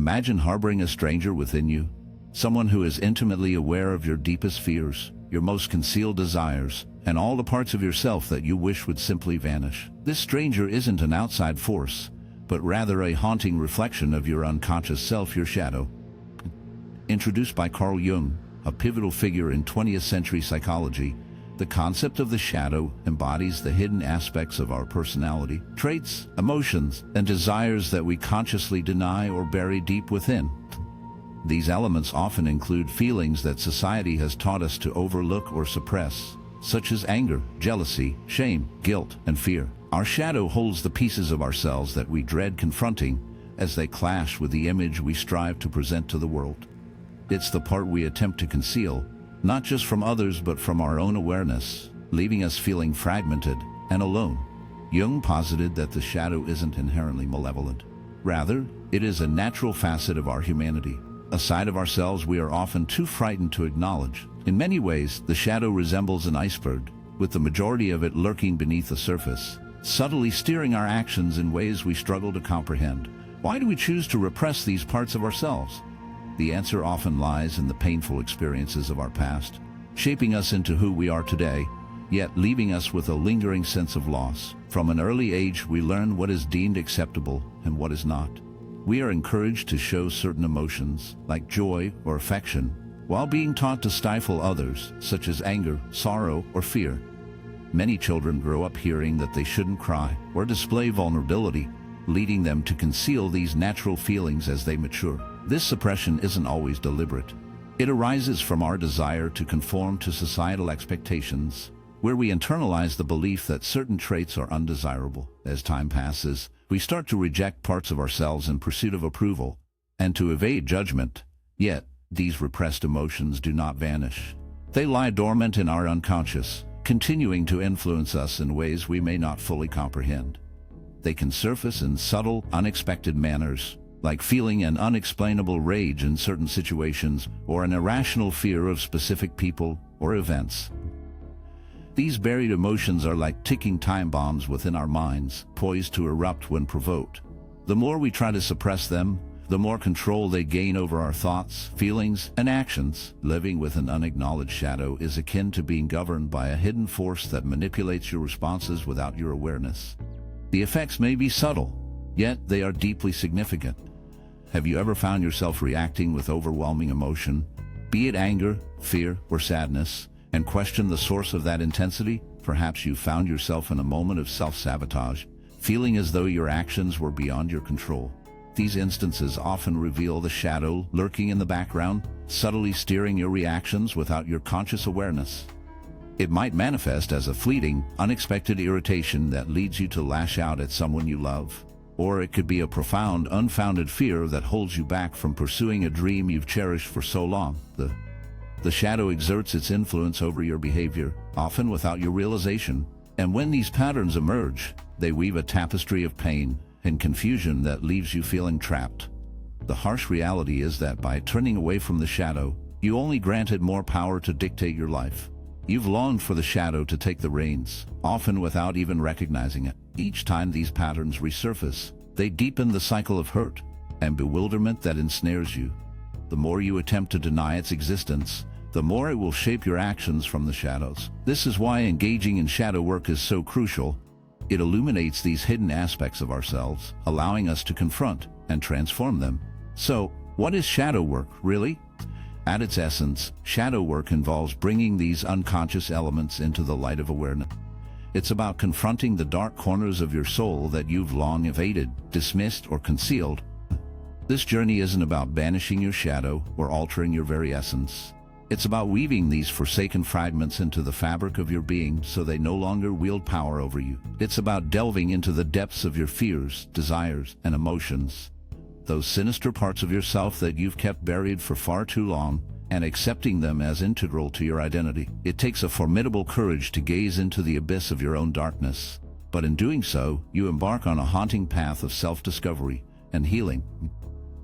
Imagine harboring a stranger within you, someone who is intimately aware of your deepest fears, your most concealed desires, and all the parts of yourself that you wish would simply vanish. This stranger isn't an outside force, but rather a haunting reflection of your unconscious self, your shadow. Introduced by Carl Jung, a pivotal figure in 20th century psychology, the concept of the shadow embodies the hidden aspects of our personality, traits, emotions, and desires that we consciously deny or bury deep within. These elements often include feelings that society has taught us to overlook or suppress, such as anger, jealousy, shame, guilt, and fear. Our shadow holds the pieces of ourselves that we dread confronting as they clash with the image we strive to present to the world. It's the part we attempt to conceal, not just from others but from our own awareness, leaving us feeling fragmented and alone. Jung posited that the shadow isn't inherently malevolent. Rather, it is a natural facet of our humanity, a side of ourselves we are often too frightened to acknowledge. In many ways, the shadow resembles an iceberg, with the majority of it lurking beneath the surface, subtly steering our actions in ways we struggle to comprehend. Why do we choose to repress these parts of ourselves? The answer often lies in the painful experiences of our past, shaping us into who we are today, yet leaving us with a lingering sense of loss. From an early age, we learn what is deemed acceptable and what is not. We are encouraged to show certain emotions, like joy or affection, while being taught to stifle others, such as anger, sorrow, or fear. Many children grow up hearing that they shouldn't cry or display vulnerability, leading them to conceal these natural feelings as they mature. This suppression isn't always deliberate. It arises from our desire to conform to societal expectations, where we internalize the belief that certain traits are undesirable. As time passes, we start to reject parts of ourselves in pursuit of approval and to evade judgment. Yet, these repressed emotions do not vanish. They lie dormant in our unconscious, continuing to influence us in ways we may not fully comprehend. They can surface in subtle, unexpected manners, like feeling an unexplainable rage in certain situations or an irrational fear of specific people or events. These buried emotions are like ticking time bombs within our minds, poised to erupt when provoked. The more we try to suppress them, the more control they gain over our thoughts, feelings, and actions. Living with an unacknowledged shadow is akin to being governed by a hidden force that manipulates your responses without your awareness. The effects may be subtle, yet they are deeply significant. Have you ever found yourself reacting with overwhelming emotion, be it anger, fear, or sadness, and questioned the source of that intensity? Perhaps you found yourself in a moment of self-sabotage, feeling as though your actions were beyond your control. These instances often reveal the shadow lurking in the background, subtly steering your reactions without your conscious awareness. It might manifest as a fleeting, unexpected irritation that leads you to lash out at someone you love. Or it could be a profound, unfounded fear that holds you back from pursuing a dream you've cherished for so long. The shadow exerts its influence over your behavior, often without your realization. And when these patterns emerge, they weave a tapestry of pain and confusion that leaves you feeling trapped. The harsh reality is that by turning away from the shadow, you only grant it more power to dictate your life. You've longed for the shadow to take the reins, often without even recognizing it. Each time these patterns resurface, they deepen the cycle of hurt and bewilderment that ensnares you. The more you attempt to deny its existence, the more it will shape your actions from the shadows. This is why engaging in shadow work is so crucial. It illuminates these hidden aspects of ourselves, allowing us to confront and transform them. So, what is shadow work, really? At its essence, shadow work involves bringing these unconscious elements into the light of awareness. It's about confronting the dark corners of your soul that you've long evaded, dismissed, or concealed. This journey isn't about banishing your shadow or altering your very essence. It's about weaving these forsaken fragments into the fabric of your being so they no longer wield power over you. It's about delving into the depths of your fears, desires, and emotions, those sinister parts of yourself that you've kept buried for far too long, and accepting them as integral to your identity. It takes a formidable courage to gaze into the abyss of your own darkness, but in doing so, you embark on a haunting path of self-discovery and healing.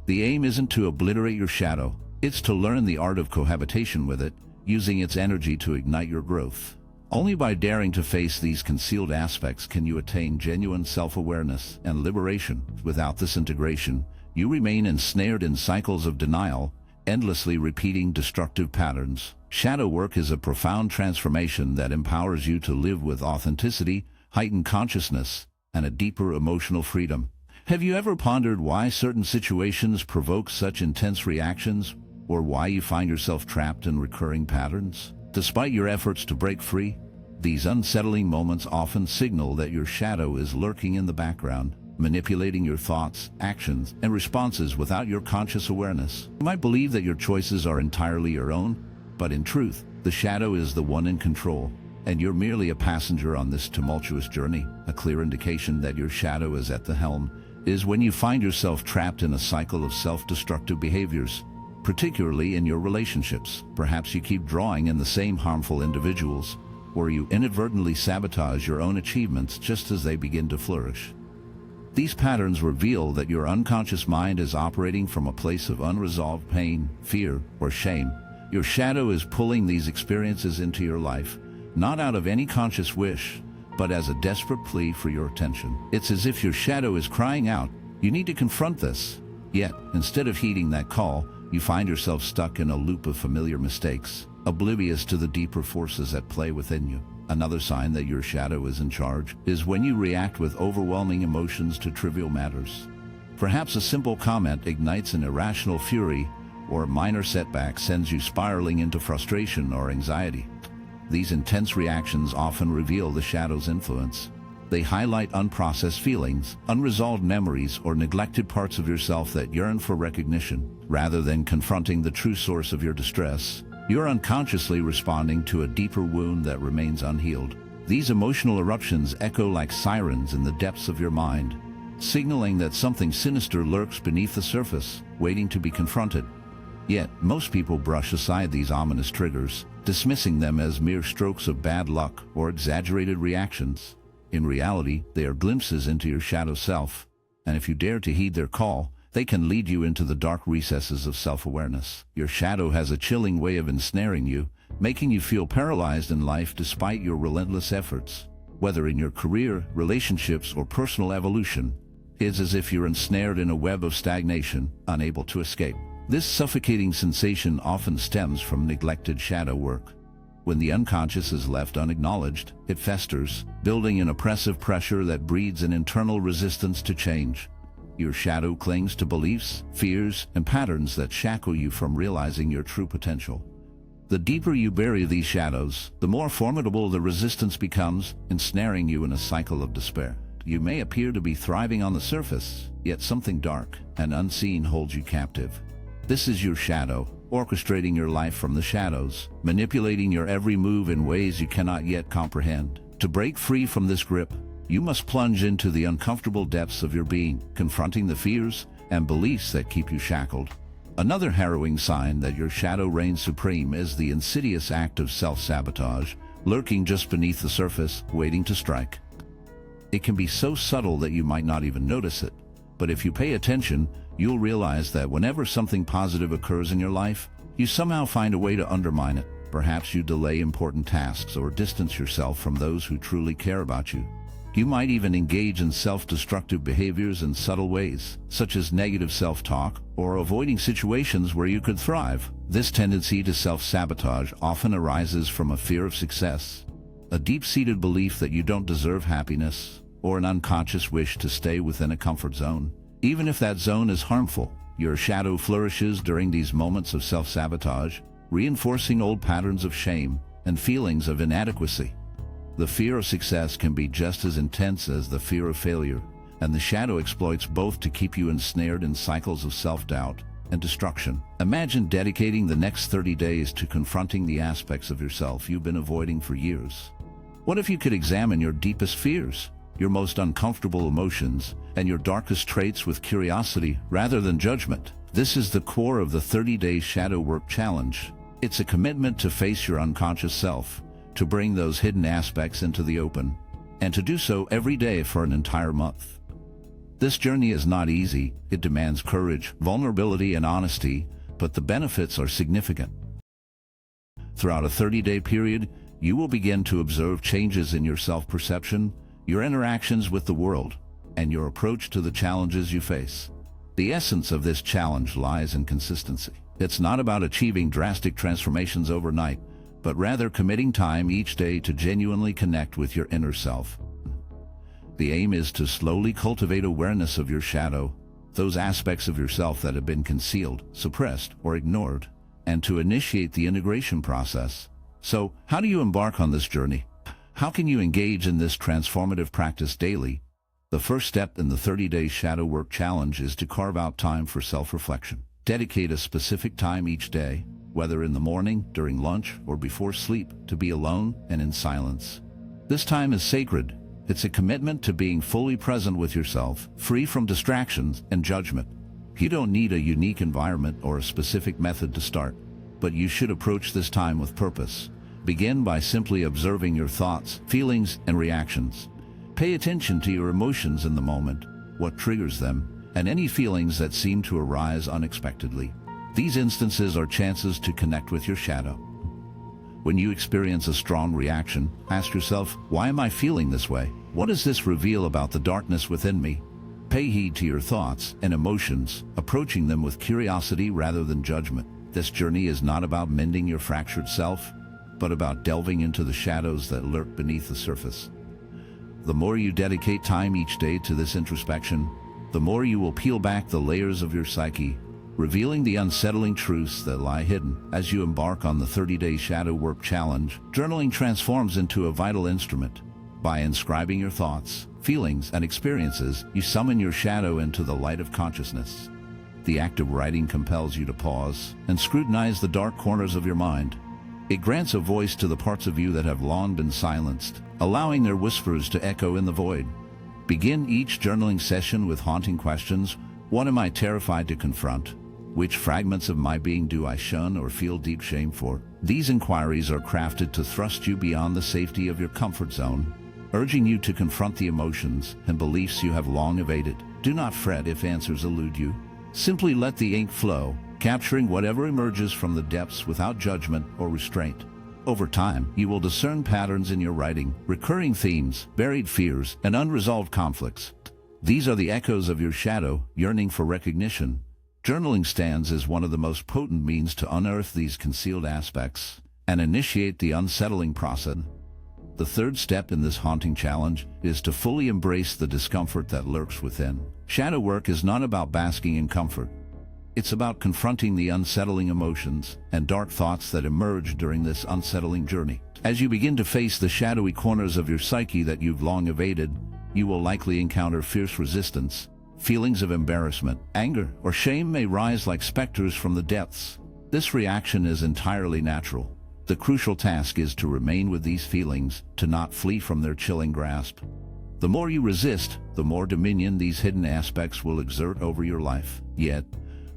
The aim isn't to obliterate your shadow, it's to learn the art of cohabitation with it, using its energy to ignite your growth. Only by daring to face these concealed aspects can you attain genuine self-awareness and liberation. Without this integration, you remain ensnared in cycles of denial, endlessly repeating destructive patterns. Shadow work is a profound transformation that empowers you to live with authenticity, heightened consciousness, and a deeper emotional freedom. Have you ever pondered why certain situations provoke such intense reactions, or why you find yourself trapped in recurring patterns? Despite your efforts to break free, these unsettling moments often signal that your shadow is lurking in the background, manipulating your thoughts, actions, and responses without your conscious awareness. You might believe that your choices are entirely your own, but in truth, the shadow is the one in control, and you're merely a passenger on this tumultuous journey. A clear indication that your shadow is at the helm is when you find yourself trapped in a cycle of self-destructive behaviors, particularly in your relationships. Perhaps you keep drawing in the same harmful individuals, or you inadvertently sabotage your own achievements just as they begin to flourish. These patterns reveal that your unconscious mind is operating from a place of unresolved pain, fear, or shame. Your shadow is pulling these experiences into your life, not out of any conscious wish, but as a desperate plea for your attention. It's as if your shadow is crying out, "You need to confront this." Yet, instead of heeding that call, you find yourself stuck in a loop of familiar mistakes, oblivious to the deeper forces at play within you. Another sign that your shadow is in charge is when you react with overwhelming emotions to trivial matters. Perhaps a simple comment ignites an irrational fury, or a minor setback sends you spiraling into frustration or anxiety. These intense reactions often reveal the shadow's influence. They highlight unprocessed feelings, unresolved memories, or neglected parts of yourself that yearn for recognition. Rather than confronting the true source of your distress, you're unconsciously responding to a deeper wound that remains unhealed. These emotional eruptions echo like sirens in the depths of your mind, signaling that something sinister lurks beneath the surface, waiting to be confronted. Yet, most people brush aside these ominous triggers, dismissing them as mere strokes of bad luck or exaggerated reactions. In reality, they are glimpses into your shadow self, and if you dare to heed their call, they can lead you into the dark recesses of self-awareness. Your shadow has a chilling way of ensnaring you, making you feel paralyzed in life despite your relentless efforts. Whether in your career, relationships, or personal evolution, it's as if you're ensnared in a web of stagnation, unable to escape. This suffocating sensation often stems from neglected shadow work. When the unconscious is left unacknowledged, it festers, building an oppressive pressure that breeds an internal resistance to change. Your shadow clings to beliefs, fears, and patterns that shackle you from realizing your true potential. The deeper you bury these shadows, the more formidable the resistance becomes, ensnaring you in a cycle of despair. You may appear to be thriving on the surface, yet something dark and unseen holds you captive. This is your shadow, orchestrating your life from the shadows, manipulating your every move in ways you cannot yet comprehend. To break free from this grip, you must plunge into the uncomfortable depths of your being, confronting the fears and beliefs that keep you shackled. Another harrowing sign that your shadow reigns supreme is the insidious act of self-sabotage, lurking just beneath the surface, waiting to strike. It can be so subtle that you might not even notice it, but if you pay attention, you'll realize that whenever something positive occurs in your life, you somehow find a way to undermine it. Perhaps you delay important tasks or distance yourself from those who truly care about you. You might even engage in self-destructive behaviors in subtle ways, such as negative self-talk or avoiding situations where you could thrive. This tendency to self-sabotage often arises from a fear of success, a deep-seated belief that you don't deserve happiness, or an unconscious wish to stay within a comfort zone. Even if that zone is harmful, your shadow flourishes during these moments of self-sabotage, reinforcing old patterns of shame and feelings of inadequacy. The fear of success can be just as intense as the fear of failure, and the shadow exploits both to keep you ensnared in cycles of self-doubt and destruction. Imagine dedicating the next 30 days to confronting the aspects of yourself you've been avoiding for years. What if you could examine your deepest fears, your most uncomfortable emotions, and your darkest traits with curiosity rather than judgment? This is the core of the 30-day Shadow Work Challenge. It's a commitment to face your unconscious self, to bring those hidden aspects into the open, and to do so every day for an entire month. This journey is not easy. It demands courage, vulnerability, and honesty, but the benefits are significant. Throughout a 30-day period, you will begin to observe changes in your self-perception, your interactions with the world, and your approach to the challenges you face. The essence of this challenge lies in consistency. It's not about achieving drastic transformations overnight, but rather committing time each day to genuinely connect with your inner self. The aim is to slowly cultivate awareness of your shadow, those aspects of yourself that have been concealed, suppressed, or ignored, and to initiate the integration process. So, how do you embark on this journey? How can you engage in this transformative practice daily? The first step in the 30-day Shadow Work Challenge is to carve out time for self-reflection. Dedicate a specific time each day, whether in the morning, during lunch, or before sleep, to be alone and in silence. This time is sacred. It's a commitment to being fully present with yourself, free from distractions and judgment. You don't need a unique environment or a specific method to start, but you should approach this time with purpose. Begin by simply observing your thoughts, feelings, and reactions. Pay attention to your emotions in the moment, what triggers them, and any feelings that seem to arise unexpectedly. These instances are chances to connect with your shadow. When you experience a strong reaction, ask yourself, why am I feeling this way? What does this reveal about the darkness within me? Pay heed to your thoughts and emotions, approaching them with curiosity rather than judgment. This journey is not about mending your fractured self, but about delving into the shadows that lurk beneath the surface. The more you dedicate time each day to this introspection, the more you will peel back the layers of your psyche, revealing the unsettling truths that lie hidden. As you embark on the 30-day Shadow Work Challenge, journaling transforms into a vital instrument. By inscribing your thoughts, feelings, and experiences, you summon your shadow into the light of consciousness. The act of writing compels you to pause and scrutinize the dark corners of your mind. It grants a voice to the parts of you that have long been silenced, allowing their whispers to echo in the void. Begin each journaling session with haunting questions. What am I terrified to confront? Which fragments of my being do I shun or feel deep shame for? These inquiries are crafted to thrust you beyond the safety of your comfort zone, urging you to confront the emotions and beliefs you have long evaded. Do not fret if answers elude you. Simply let the ink flow, capturing whatever emerges from the depths without judgment or restraint. Over time, you will discern patterns in your writing, recurring themes, buried fears, and unresolved conflicts. These are the echoes of your shadow, yearning for recognition. Journaling stands as one of the most potent means to unearth these concealed aspects and initiate the unsettling process. The third step in this haunting challenge is to fully embrace the discomfort that lurks within. Shadow work is not about basking in comfort. It's about confronting the unsettling emotions and dark thoughts that emerge during this unsettling journey. As you begin to face the shadowy corners of your psyche that you've long evaded, you will likely encounter fierce resistance. Feelings of embarrassment, anger, or shame may rise like specters from the depths. This reaction is entirely natural. The crucial task is to remain with these feelings, to not flee from their chilling grasp. The more you resist, the more dominion these hidden aspects will exert over your life. Yet,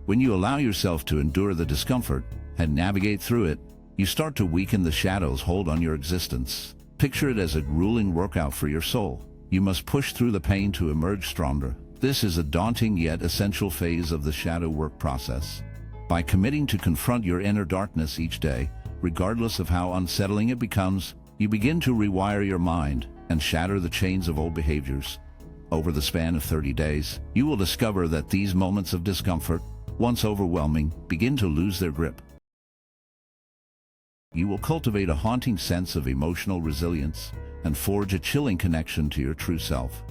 when you allow yourself to endure the discomfort and navigate through it, you start to weaken the shadow's hold on your existence. Picture it as a grueling workout for your soul. You must push through the pain to emerge stronger. This is a daunting yet essential phase of the shadow work process. By committing to confront your inner darkness each day, regardless of how unsettling it becomes, you begin to rewire your mind and shatter the chains of old behaviors. Over the span of 30 days, you will discover that these moments of discomfort, once overwhelming, begin to lose their grip. You will cultivate a haunting sense of emotional resilience and forge a chilling connection to your true self.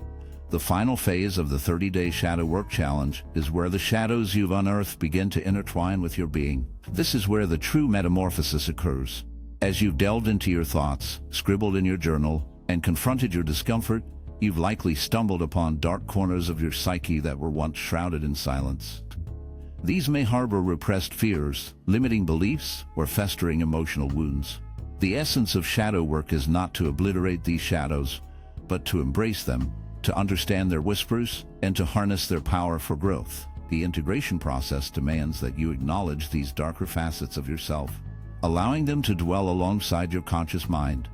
The final phase of the 30-day Shadow Work Challenge is where the shadows you've unearthed begin to intertwine with your being. This is where the true metamorphosis occurs. As you've delved into your thoughts, scribbled in your journal, and confronted your discomfort, you've likely stumbled upon dark corners of your psyche that were once shrouded in silence. These may harbor repressed fears, limiting beliefs, or festering emotional wounds. The essence of shadow work is not to obliterate these shadows, but to embrace them, to understand their whispers, and to harness their power for growth. The integration process demands that you acknowledge these darker facets of yourself, allowing them to dwell alongside your conscious mind.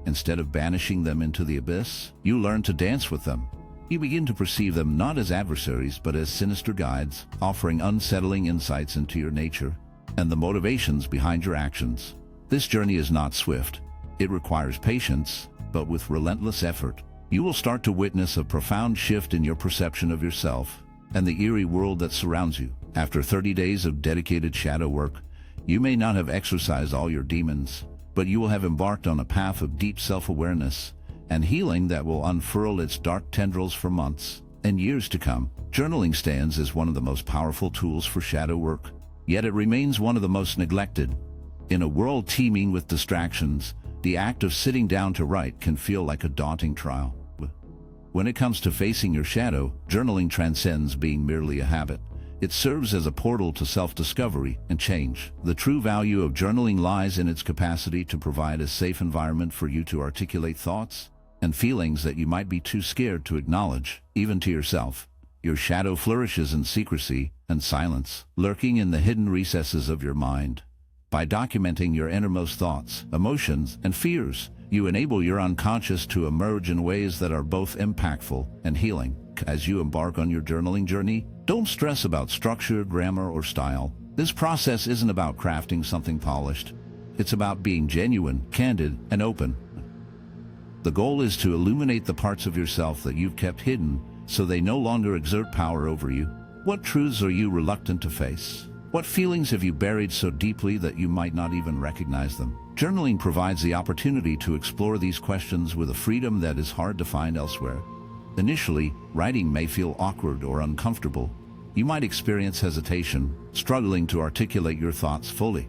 Instead of banishing them into the abyss, you learn to dance with them. You begin to perceive them not as adversaries but as sinister guides, offering unsettling insights into your nature and the motivations behind your actions. This journey is not swift. It requires patience, but with relentless effort, you will start to witness a profound shift in your perception of yourself. and the eerie world that surrounds you. After 30 days of dedicated shadow work, you may not have exorcised all your demons, but you will have embarked on a path of deep self-awareness and healing that will unfurl its dark tendrils for months and years to come. Journaling stands as one of the most powerful tools for shadow work, yet it remains one of the most neglected. In a world teeming with distractions, the act of sitting down to write can feel like a daunting trial. When it comes to facing your shadow, journaling transcends being merely a habit. It serves as a portal to self-discovery and change. The true value of journaling lies in its capacity to provide a safe environment for you to articulate thoughts and feelings that you might be too scared to acknowledge, even to yourself. Your shadow flourishes in secrecy and silence, lurking in the hidden recesses of your mind. By documenting your innermost thoughts, emotions, and fears, you enable your unconscious to emerge in ways that are both impactful and healing. As you embark on your journaling journey, don't stress about structure, grammar, or style. This process isn't about crafting something polished. It's about being genuine, candid, and open. The goal is to illuminate the parts of yourself that you've kept hidden so they no longer exert power over you. What truths are you reluctant to face? What feelings have you buried so deeply that you might not even recognize them? Journaling provides the opportunity to explore these questions with a freedom that is hard to find elsewhere. Initially, writing may feel awkward or uncomfortable. You might experience hesitation, struggling to articulate your thoughts fully.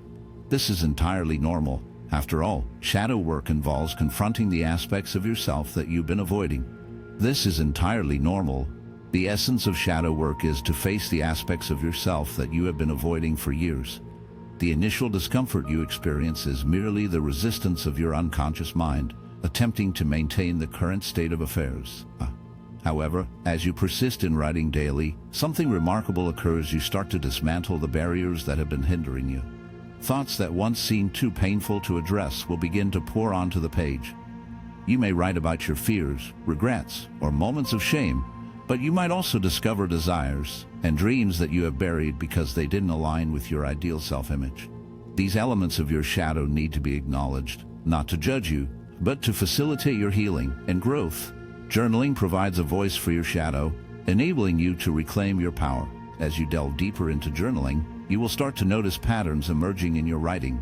This is entirely normal. After all, shadow work involves confronting the aspects of yourself that you've been avoiding. This is entirely normal. The essence of shadow work is to face the aspects of yourself that you have been avoiding for years. The initial discomfort you experience is merely the resistance of your unconscious mind, attempting to maintain the current state of affairs. However, as you persist in writing daily, something remarkable occurs. You start to dismantle the barriers that have been hindering you. Thoughts that once seemed too painful to address will begin to pour onto the page. You may write about your fears, regrets, or moments of shame, but you might also discover desires and dreams that you have buried because they didn't align with your ideal self-image. These elements of your shadow need to be acknowledged, not to judge you, but to facilitate your healing and growth. Journaling provides a voice for your shadow, enabling you to reclaim your power. As you delve deeper into journaling, you will start to notice patterns emerging in your writing.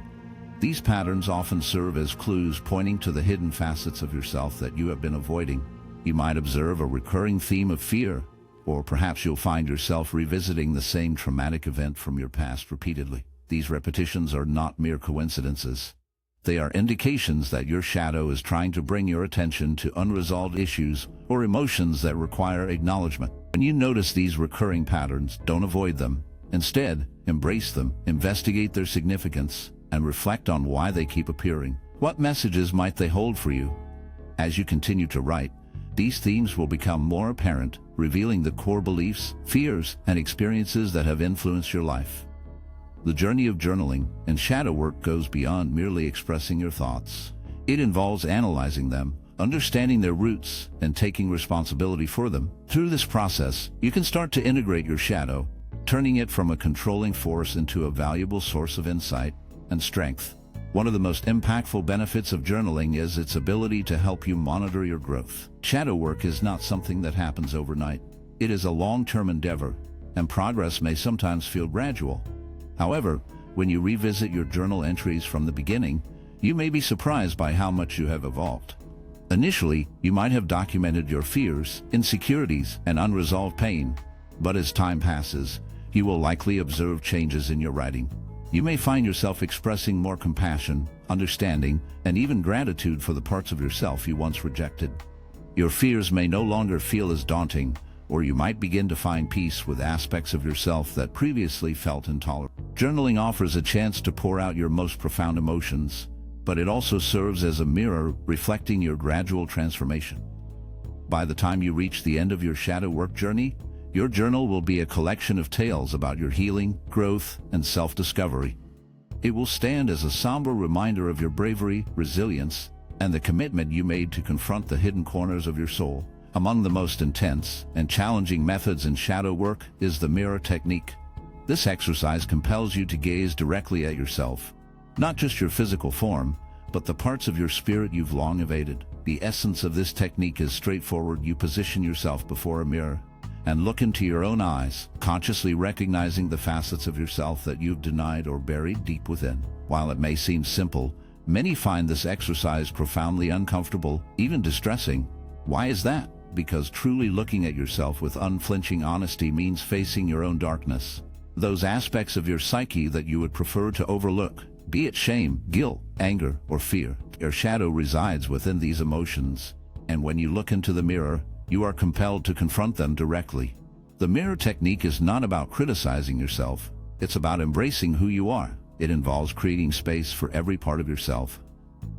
These patterns often serve as clues pointing to the hidden facets of yourself that you have been avoiding. You might observe a recurring theme of fear, or perhaps you'll find yourself revisiting the same traumatic event from your past repeatedly. These repetitions are not mere coincidences. They are indications that your shadow is trying to bring your attention to unresolved issues or emotions that require acknowledgement. When you notice these recurring patterns, don't avoid them. Instead, embrace them, investigate their significance, and reflect on why they keep appearing. What messages might they hold for you? As you continue to write, these themes will become more apparent, revealing the core beliefs, fears, and experiences that have influenced your life. The journey of journaling and shadow work goes beyond merely expressing your thoughts. It involves analyzing them, understanding their roots, and taking responsibility for them. Through this process, you can start to integrate your shadow, turning it from a controlling force into a valuable source of insight and strength. One of the most impactful benefits of journaling is its ability to help you monitor your growth. Shadow work is not something that happens overnight. It is a long-term endeavor, and progress may sometimes feel gradual. However, when you revisit your journal entries from the beginning, you may be surprised by how much you have evolved. Initially, you might have documented your fears, insecurities, and unresolved pain, but as time passes, you will likely observe changes in your writing. You may find yourself expressing more compassion, understanding, and even gratitude for the parts of yourself you once rejected. Your fears may no longer feel as daunting, or you might begin to find peace with aspects of yourself that previously felt intolerable. Journaling offers a chance to pour out your most profound emotions, but it also serves as a mirror reflecting your gradual transformation. By the time you reach the end of your shadow work journey, your journal will be a collection of tales about your healing, growth, and self-discovery. It will stand as a somber reminder of your bravery, resilience, and the commitment you made to confront the hidden corners of your soul. Among the most intense and challenging methods in shadow work is the mirror technique. This exercise compels you to gaze directly at yourself, not just your physical form, but the parts of your spirit you've long evaded. The essence of this technique is straightforward. You position yourself before a mirror and look into your own eyes, consciously recognizing the facets of yourself that you've denied or buried deep within. While it may seem simple, many find this exercise profoundly uncomfortable, even distressing. Why is that? Because truly looking at yourself with unflinching honesty means facing your own darkness. Those aspects of your psyche that you would prefer to overlook, be it shame, guilt, anger, or fear. Your shadow resides within these emotions, and when you look into the mirror, you are compelled to confront them directly. The mirror technique is not about criticizing yourself, it's about embracing who you are. It involves creating space for every part of yourself.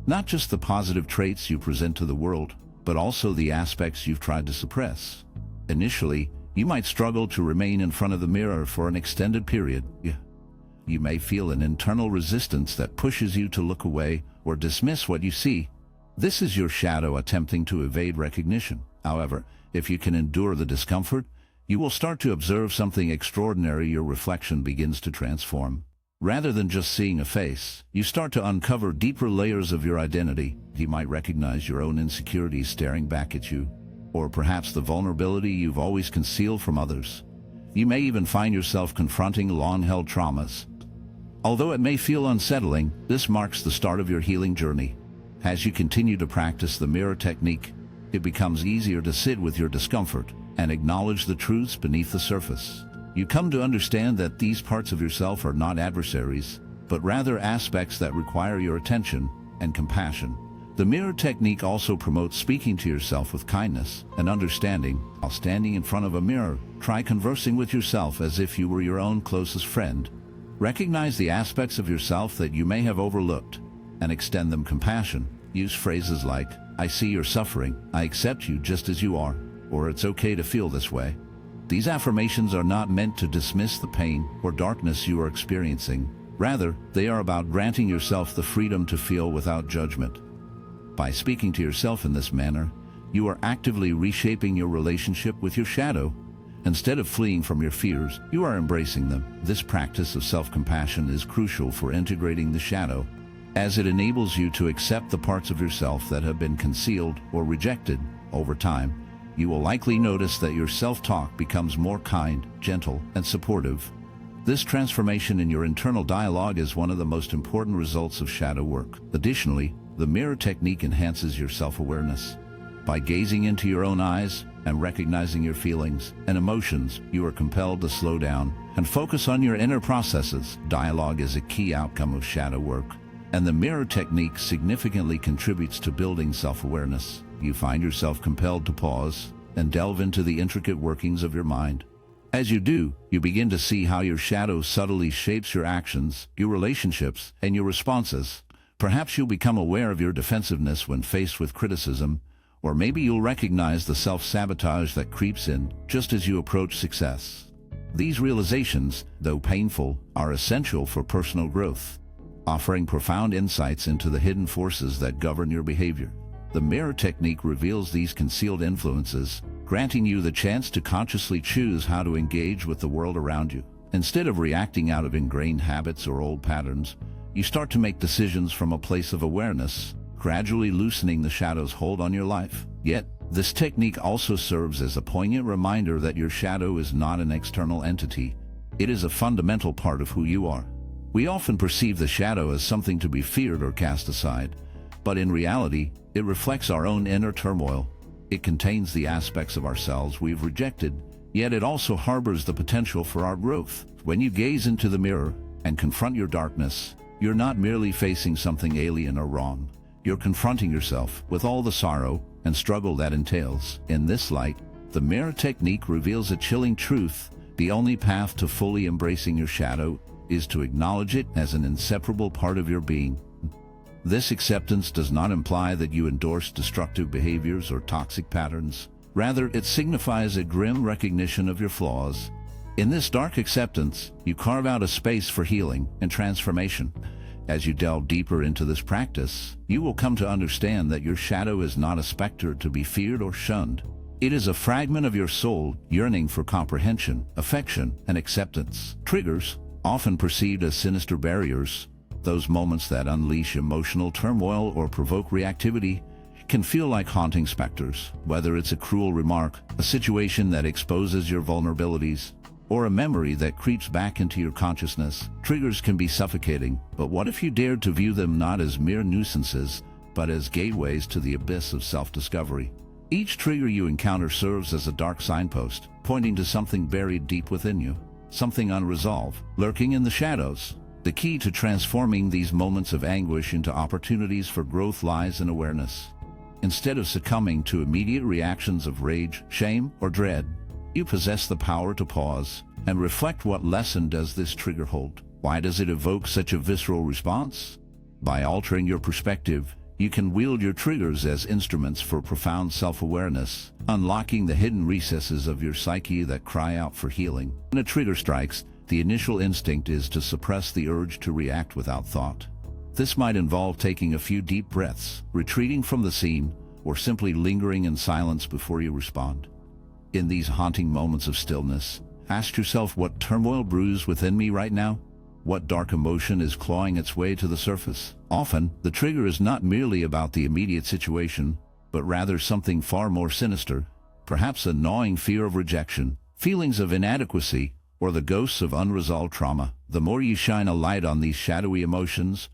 Not just the positive traits you present to the world, but also the aspects you've tried to suppress. Initially, you might struggle to remain in front of the mirror for an extended period. You may feel an internal resistance that pushes you to look away or dismiss what you see. This is your shadow attempting to evade recognition. However, if you can endure the discomfort, you will start to observe something extraordinary. Your reflection begins to transform. Rather than just seeing a face, you start to uncover deeper layers of your identity. You might recognize your own insecurities staring back at you, or perhaps the vulnerability you've always concealed from others. You may even find yourself confronting long-held traumas. Although it may feel unsettling, this marks the start of your healing journey. As you continue to practice the mirror technique, it becomes easier to sit with your discomfort and acknowledge the truths beneath the surface. You come to understand that these parts of yourself are not adversaries, but rather aspects that require your attention and compassion. The mirror technique also promotes speaking to yourself with kindness and understanding. While standing in front of a mirror, try conversing with yourself as if you were your own closest friend. Recognize the aspects of yourself that you may have overlooked and extend them compassion. Use phrases like, "I see your suffering, I accept you just as you are," or "It's okay to feel this way." These affirmations are not meant to dismiss the pain or darkness you are experiencing. Rather, they are about granting yourself the freedom to feel without judgment. By speaking to yourself in this manner, you are actively reshaping your relationship with your shadow. Instead of fleeing from your fears, you are embracing them. This practice of self-compassion is crucial for integrating the shadow, as it enables you to accept the parts of yourself that have been concealed or rejected. Over time, you will likely notice that your self-talk becomes more kind, gentle, and supportive. This transformation in your internal dialogue is one of the most important results of shadow work. Additionally, the mirror technique enhances your self-awareness. By gazing into your own eyes and recognizing your feelings and emotions, you are compelled to slow down and focus on your inner processes. Dialogue is a key outcome of shadow work, and the mirror technique significantly contributes to building self-awareness. You find yourself compelled to pause and delve into the intricate workings of your mind. As you do, you begin to see how your shadow subtly shapes your actions, your relationships, and your responses. Perhaps you'll become aware of your defensiveness when faced with criticism, or maybe you'll recognize the self-sabotage that creeps in just as you approach success. These realizations, though painful, are essential for personal growth, offering profound insights into the hidden forces that govern your behavior. The mirror technique reveals these concealed influences, granting you the chance to consciously choose how to engage with the world around you. Instead of reacting out of ingrained habits or old patterns, you start to make decisions from a place of awareness, gradually loosening the shadow's hold on your life. Yet, this technique also serves as a poignant reminder that your shadow is not an external entity. It is a fundamental part of who you are. We often perceive the shadow as something to be feared or cast aside, but in reality, it reflects our own inner turmoil. It contains the aspects of ourselves we've rejected, yet it also harbors the potential for our growth. When you gaze into the mirror and confront your darkness, you're not merely facing something alien or wrong. You're confronting yourself with all the sorrow and struggle that entails. In this light, the mirror technique reveals a chilling truth. The only path to fully embracing your shadow is to acknowledge it as an inseparable part of your being. This acceptance does not imply that you endorse destructive behaviors or toxic patterns. Rather, it signifies a grim recognition of your flaws. In this dark acceptance, you carve out a space for healing and transformation. As you delve deeper into this practice, you will come to understand that your shadow is not a specter to be feared or shunned. It is a fragment of your soul yearning for comprehension, affection, and acceptance. Triggers, often perceived as sinister barriers, those moments that unleash emotional turmoil or provoke reactivity, can feel like haunting specters, whether it's a cruel remark, a situation that exposes your vulnerabilities, or a memory that creeps back into your consciousness. Triggers can be suffocating, but what if you dared to view them not as mere nuisances, but as gateways to the abyss of self-discovery? Each trigger you encounter serves as a dark signpost, pointing to something buried deep within you, something unresolved, lurking in the shadows. The key to transforming these moments of anguish into opportunities for growth lies in awareness. Instead of succumbing to immediate reactions of rage, shame, or dread, you possess the power to pause and reflect. What lesson does this trigger hold? Why does it evoke such a visceral response? By altering your perspective, you can wield your triggers as instruments for profound self-awareness, unlocking the hidden recesses of your psyche that cry out for healing. When a trigger strikes, the initial instinct is to suppress the urge to react without thought. This might involve taking a few deep breaths, retreating from the scene, or simply lingering in silence before you respond. In these haunting moments of stillness, ask yourself, what turmoil brews within me right now? What dark emotion is clawing its way to the surface? Often, the trigger is not merely about the immediate situation, but rather something far more sinister, perhaps a gnawing fear of rejection, feelings of inadequacy, or the ghosts of unresolved trauma. The more you shine a light on these shadowy emotions,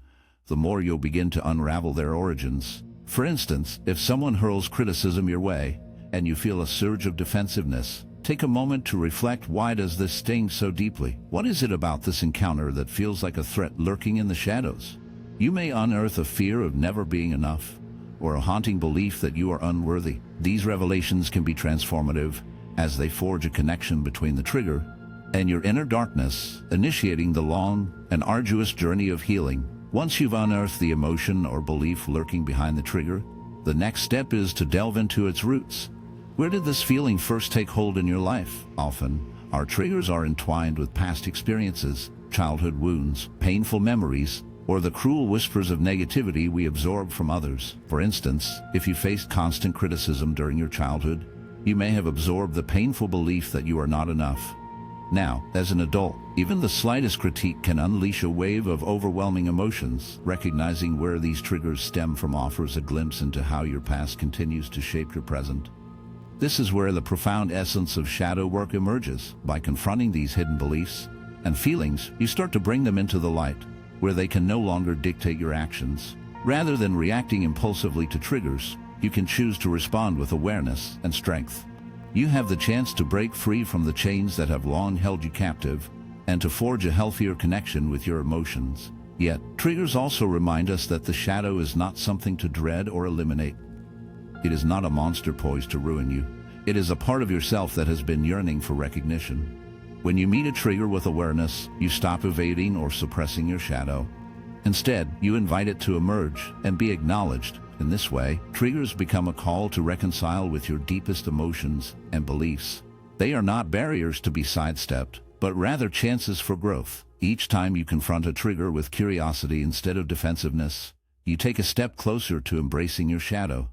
the more you'll begin to unravel their origins. For instance, if someone hurls criticism your way, and you feel a surge of defensiveness, take a moment to reflect. Why does this sting so deeply? What is it about this encounter that feels like a threat lurking in the shadows? You may unearth a fear of never being enough, or a haunting belief that you are unworthy. These revelations can be transformative, as they forge a connection between the trigger and your inner darkness, initiating the long and arduous journey of healing. Once you've unearthed the emotion or belief lurking behind the trigger, the next step is to delve into its roots. Where did this feeling first take hold in your life? Often, our triggers are entwined with past experiences, childhood wounds, painful memories, or the cruel whispers of negativity we absorb from others. For instance, if you faced constant criticism during your childhood, you may have absorbed the painful belief that you are not enough. Now, as an adult, even the slightest critique can unleash a wave of overwhelming emotions. Recognizing where these triggers stem from offers a glimpse into how your past continues to shape your present. This is where the profound essence of shadow work emerges. By confronting these hidden beliefs and feelings, you start to bring them into the light, where they can no longer dictate your actions. Rather than reacting impulsively to triggers, you can choose to respond with awareness and strength. You have the chance to break free from the chains that have long held you captive, and to forge a healthier connection with your emotions. Yet, triggers also remind us that the shadow is not something to dread or eliminate. It is not a monster poised to ruin you. It is a part of yourself that has been yearning for recognition. When you meet a trigger with awareness, you stop evading or suppressing your shadow. Instead, you invite it to emerge and be acknowledged. In this way, triggers become a call to reconcile with your deepest emotions and beliefs. They are not barriers to be sidestepped, but rather chances for growth. Each time you confront a trigger with curiosity instead of defensiveness, you take a step closer to embracing your shadow.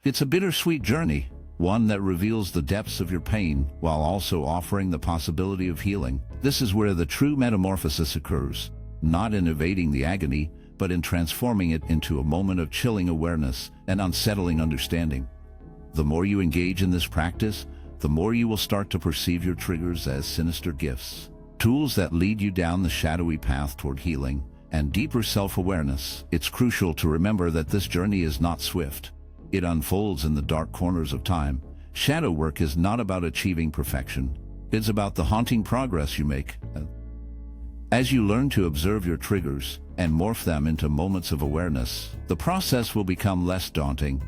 It's a bittersweet journey, one that reveals the depths of your pain while also offering the possibility of healing. This is where the true metamorphosis occurs, not in evading the agony, but in transforming it into a moment of chilling awareness and unsettling understanding. The more you engage in this practice, the more you will start to perceive your triggers as sinister gifts, tools that lead you down the shadowy path toward healing and deeper self-awareness. It's crucial to remember that this journey is not swift. It unfolds in the dark corners of time. Shadow work is not about achieving perfection. It's about the haunting progress you make. As you learn to observe your triggers and morph them into moments of awareness, the process will become less daunting.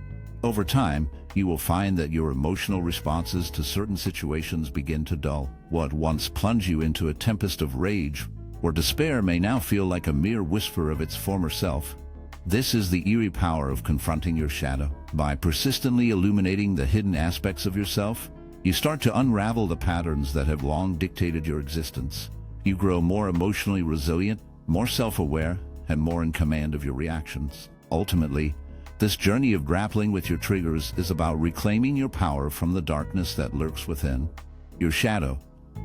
Over time, you will find that your emotional responses to certain situations begin to dull. What once plunged you into a tempest of rage or despair may now feel like a mere whisper of its former self. This is the eerie power of confronting your shadow. By persistently illuminating the hidden aspects of yourself, you start to unravel the patterns that have long dictated your existence. You grow more emotionally resilient, more self-aware, and more in command of your reactions. Ultimately, this journey of grappling with your triggers is about reclaiming your power from the darkness that lurks within your shadow.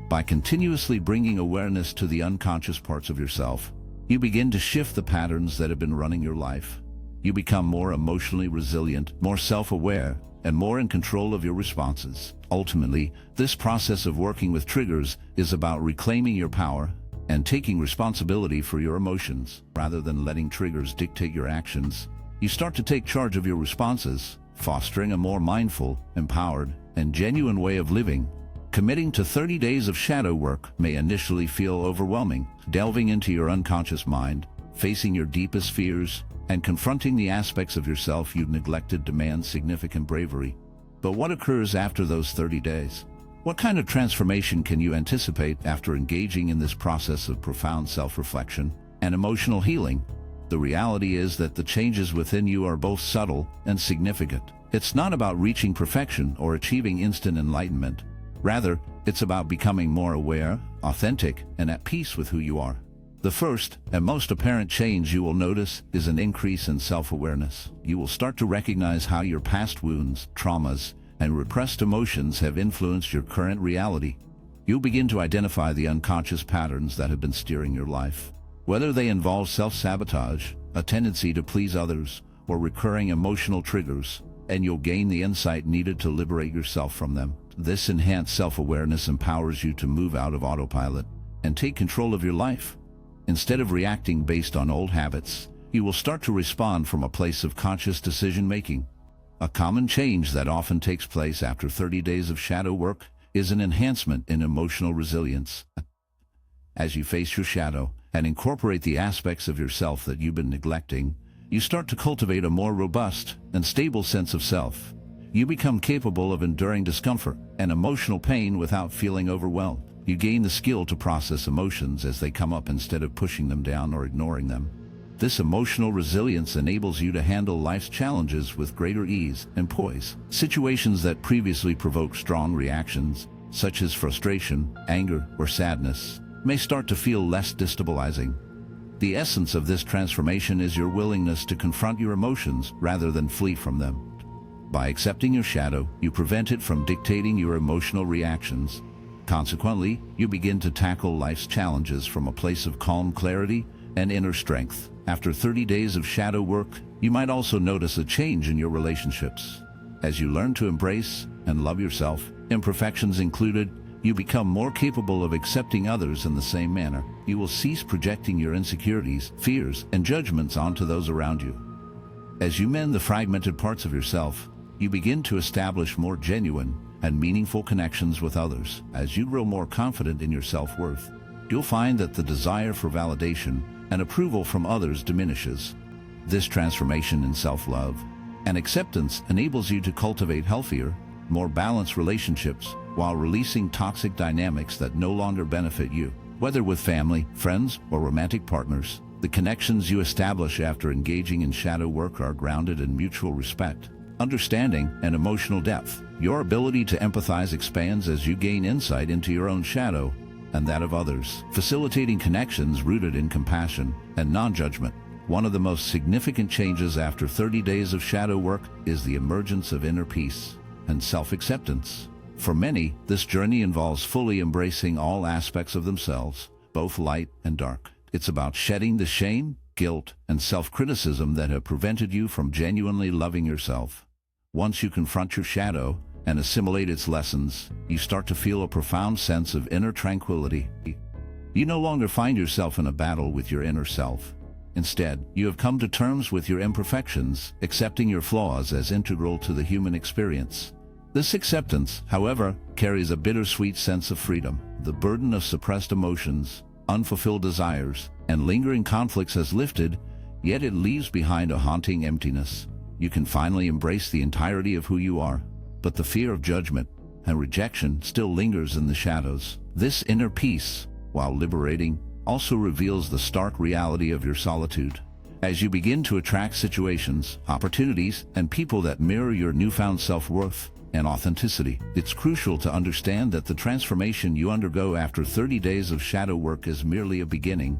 By continuously bringing awareness to the unconscious parts of yourself, you begin to shift the patterns that have been running your life. You become more emotionally resilient, more self-aware, and more in control of your responses. Ultimately, this process of working with triggers is about reclaiming your power and taking responsibility for your emotions. Rather than letting triggers dictate your actions, you start to take charge of your responses, fostering a more mindful, empowered, and genuine way of living. Committing to 30 days of shadow work may initially feel overwhelming. Delving into your unconscious mind, facing your deepest fears, and confronting the aspects of yourself you've neglected demands significant bravery. But what occurs after those 30 days? What kind of transformation can you anticipate after engaging in this process of profound self-reflection and emotional healing? The reality is that the changes within you are both subtle and significant. It's not about reaching perfection or achieving instant enlightenment. Rather, it's about becoming more aware, authentic, and at peace with who you are. The first and most apparent change you will notice is an increase in self-awareness. You will start to recognize how your past wounds, traumas, and repressed emotions have influenced your current reality. You'll begin to identify the unconscious patterns that have been steering your life. Whether they involve self-sabotage, a tendency to please others, or recurring emotional triggers, and you'll gain the insight needed to liberate yourself from them. This enhanced self-awareness empowers you to move out of autopilot and take control of your life. Instead of reacting based on old habits, you will start to respond from a place of conscious decision-making. A common change that often takes place after 30 days of shadow work is an enhancement in emotional resilience. As you face your shadow and incorporate the aspects of yourself that you've been neglecting, you start to cultivate a more robust and stable sense of self. You become capable of enduring discomfort and emotional pain without feeling overwhelmed. You gain the skill to process emotions as they come up instead of pushing them down or ignoring them. This emotional resilience enables you to handle life's challenges with greater ease and poise. Situations that previously provoked strong reactions, such as frustration, anger, or sadness, may start to feel less destabilizing. The essence of this transformation is your willingness to confront your emotions rather than flee from them. By accepting your shadow, you prevent it from dictating your emotional reactions. Consequently, you begin to tackle life's challenges from a place of calm clarity and inner strength. After 30 days of shadow work, you might also notice a change in your relationships. As you learn to embrace and love yourself, imperfections included, you become more capable of accepting others in the same manner. You will cease projecting your insecurities, fears, and judgments onto those around you. As you mend the fragmented parts of yourself, you begin to establish more genuine and meaningful connections with others. As you grow more confident in your self-worth, you'll find that the desire for validation and approval from others diminishes. This transformation in self-love and acceptance enables you to cultivate healthier, more balanced relationships while releasing toxic dynamics that no longer benefit you. Whether with family, friends, or romantic partners, the connections you establish after engaging in shadow work are grounded in mutual respect, understanding, and emotional depth. Your ability to empathize expands as you gain insight into your own shadow and that of others, facilitating connections rooted in compassion and non-judgment. One of the most significant changes after 30 days of shadow work is the emergence of inner peace and self-acceptance. For many, this journey involves fully embracing all aspects of themselves, both light and dark. It's about shedding the shame, guilt, and self-criticism that have prevented you from genuinely loving yourself. Once you confront your shadow and assimilate its lessons, you start to feel a profound sense of inner tranquility. You no longer find yourself in a battle with your inner self. Instead, you have come to terms with your imperfections, accepting your flaws as integral to the human experience. This acceptance, however, carries a bittersweet sense of freedom. The burden of suppressed emotions, unfulfilled desires, and lingering conflicts has lifted, yet it leaves behind a haunting emptiness. You can finally embrace the entirety of who you are, but the fear of judgment and rejection still lingers in the shadows. This inner peace, while liberating, also reveals the stark reality of your solitude. As you begin to attract situations, opportunities, and people that mirror your newfound self-worth and authenticity, it's crucial to understand that the transformation you undergo after 30 days of shadow work is merely a beginning,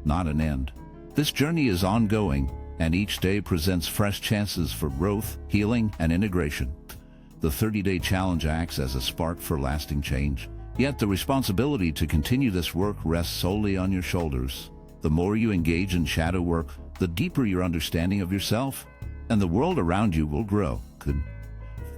not an end. This journey is ongoing, and each day presents fresh chances for growth, healing, and integration. The 30-day challenge acts as a spark for lasting change, yet the responsibility to continue this work rests solely on your shoulders. The more you engage in shadow work, the deeper your understanding of yourself and the world around you will grow.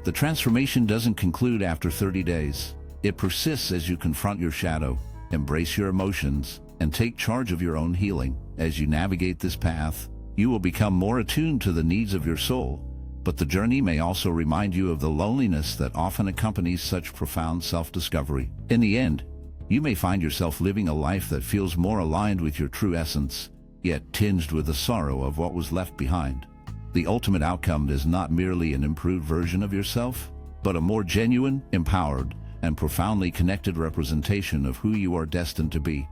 The transformation doesn't conclude after 30 days. It persists as you confront your shadow, embrace your emotions, and take charge of your own healing. As you navigate this path, you will become more attuned to the needs of your soul, but the journey may also remind you of the loneliness that often accompanies such profound self-discovery. In the end, you may find yourself living a life that feels more aligned with your true essence, yet tinged with the sorrow of what was left behind. The ultimate outcome is not merely an improved version of yourself, but a more genuine, empowered, and profoundly connected representation of who you are destined to be.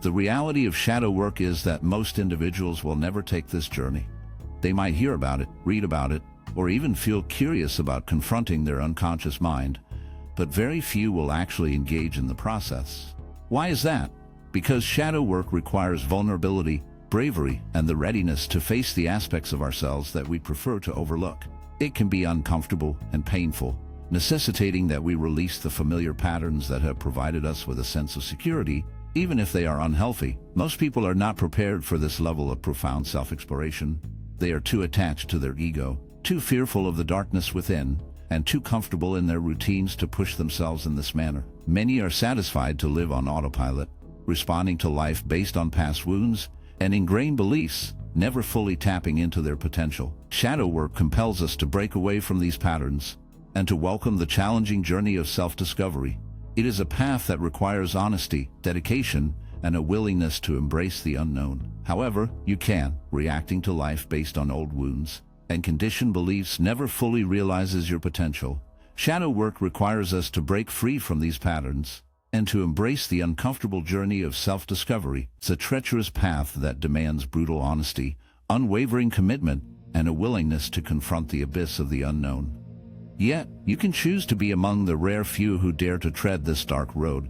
The reality of shadow work is that most individuals will never take this journey. They might hear about it, read about it, or even feel curious about confronting their unconscious mind, but very few will actually engage in the process. Why is that? Because shadow work requires vulnerability, bravery, and the readiness to face the aspects of ourselves that we prefer to overlook. It can be uncomfortable and painful, necessitating that we release the familiar patterns that have provided us with a sense of security, even if they are unhealthy. Most people are not prepared for this level of profound self-exploration. They are too attached to their ego, too fearful of the darkness within, and too comfortable in their routines to push themselves in this manner. Many are satisfied to live on autopilot, responding to life based on past wounds and ingrained beliefs, never fully tapping into their potential. Shadow work compels us to break away from these patterns and to welcome the challenging journey of self-discovery. It is a path that requires honesty, dedication, and a willingness to embrace the unknown. However, you can, reacting to life based on old wounds and conditioned beliefs never fully realizes your potential. Shadow work requires us to break free from these patterns and to embrace the uncomfortable journey of self-discovery. It's a treacherous path that demands brutal honesty, unwavering commitment, and a willingness to confront the abyss of the unknown. Yet, you can choose to be among the rare few who dare to tread this dark road.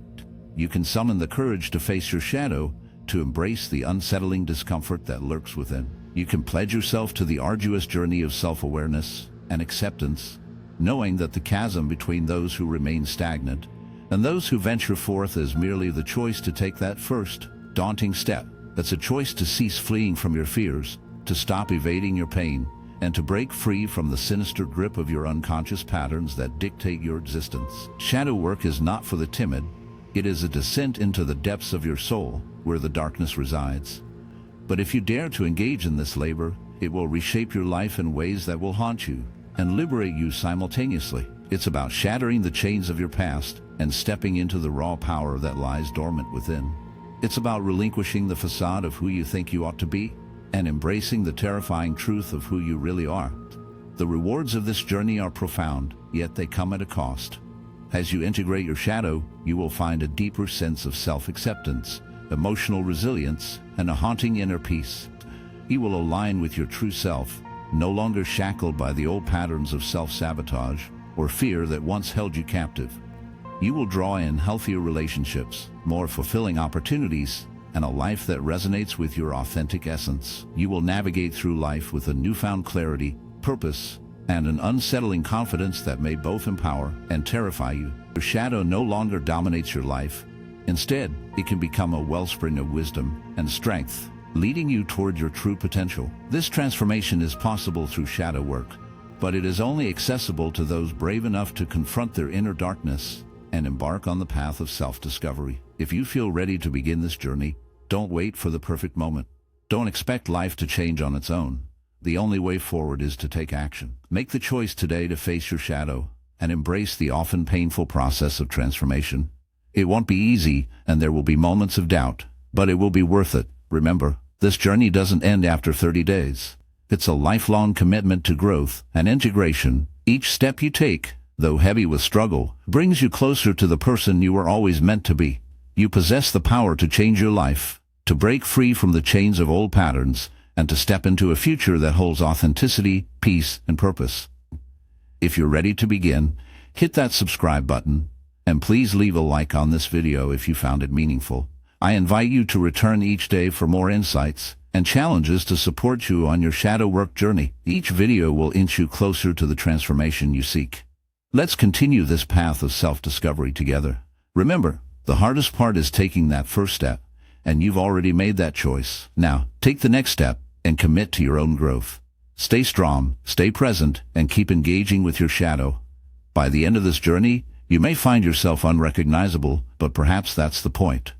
You can summon the courage to face your shadow, to embrace the unsettling discomfort that lurks within. You can pledge yourself to the arduous journey of self-awareness and acceptance, knowing that the chasm between those who remain stagnant and those who venture forth is merely the choice to take that first, daunting step. That's a choice to cease fleeing from your fears, to stop evading your pain, and to break free from the sinister grip of your unconscious patterns that dictate your existence. Shadow work is not for the timid. It is a descent into the depths of your soul, where the darkness resides. But if you dare to engage in this labor, it will reshape your life in ways that will haunt you and liberate you simultaneously. It's about shattering the chains of your past and stepping into the raw power that lies dormant within. It's about relinquishing the facade of who you think you ought to be and embracing the terrifying truth of who you really are. The rewards of this journey are profound, yet they come at a cost. As you integrate your shadow, you will find a deeper sense of self-acceptance, emotional resilience, and a haunting inner peace. You will align with your true self, no longer shackled by the old patterns of self-sabotage or fear that once held you captive. You will draw in healthier relationships, more fulfilling opportunities, and a life that resonates with your authentic essence. You will navigate through life with a newfound clarity, purpose, and an unsettling confidence that may both empower and terrify you. Your shadow no longer dominates your life. Instead, it can become a wellspring of wisdom and strength, leading you toward your true potential. This transformation is possible through shadow work, but it is only accessible to those brave enough to confront their inner darkness and embark on the path of self-discovery. If you feel ready to begin this journey, don't wait for the perfect moment. Don't expect life to change on its own. The only way forward is to take action. Make the choice today to face your shadow and embrace the often painful process of transformation. It won't be easy, and there will be moments of doubt, but it will be worth it. Remember, this journey doesn't end after 30 days. It's a lifelong commitment to growth and integration. Each step you take, though heavy with struggle, brings you closer to the person you were always meant to be. You possess the power to change your life, to break free from the chains of old patterns, and to step into a future that holds authenticity, peace, and purpose. If you're ready to begin, hit that subscribe button, and please leave a like on this video if you found it meaningful. I invite you to return each day for more insights and challenges to support you on your shadow work journey. Each video will inch you closer to the transformation you seek. Let's continue this path of self-discovery together. Remember, the hardest part is taking that first step, and you've already made that choice. Now, take the next step. and commit to your own growth. Stay strong, stay present, and keep engaging with your shadow. By the end of this journey, you may find yourself unrecognizable, but perhaps that's the point.